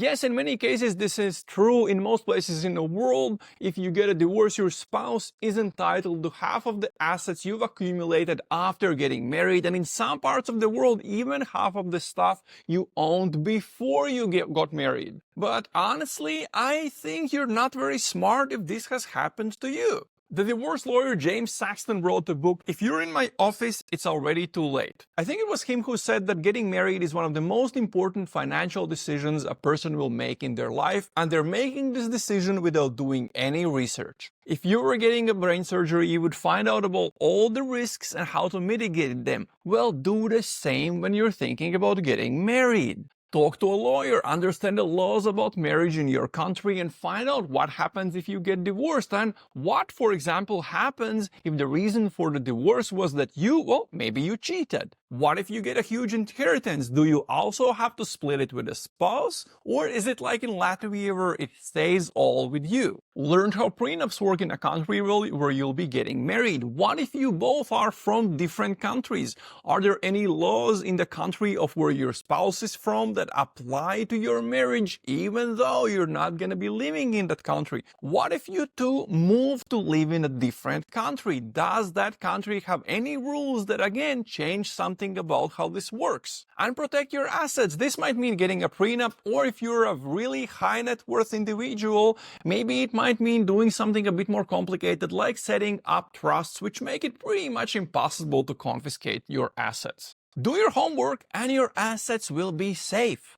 Yes, in many cases, this is true. In most places in the world, if you get a divorce, your spouse is entitled to half of the assets you've accumulated after getting married. And in some parts of the world, even half of the stuff you owned before you got married. But honestly, I think you're not very smart if this has happened to you. The divorce lawyer James Saxton wrote the book, If You're in My Office, It's Already Too Late. I think it was him who said that getting married is one of the most important financial decisions a person will make in their life, and they're making this decision without doing any research. If you were getting a brain surgery, you would find out about all the risks and how to mitigate them. Well, do the same when you're thinking about getting married. Talk to a lawyer, understand the laws about marriage in your country, and find out what happens if you get divorced and what, for example, happens if the reason for the divorce was that maybe you cheated. What if you get a huge inheritance? Do you also have to split it with a spouse? Or is it like in Latvia where it stays all with you? Learn how prenups work in a country where you'll be getting married. What if you both are from different countries? Are there any laws in the country of where your spouse is from that apply to your marriage even though you're not going to be living in that country? What if you two move to live in a different country? Does that country have any rules that again change something about how this works? And protect your assets. This might mean getting a prenup, or if you're a really high net worth individual, maybe it might mean doing something a bit more complicated like setting up trusts, which make it pretty much impossible to confiscate your assets. Do your homework and your assets will be safe.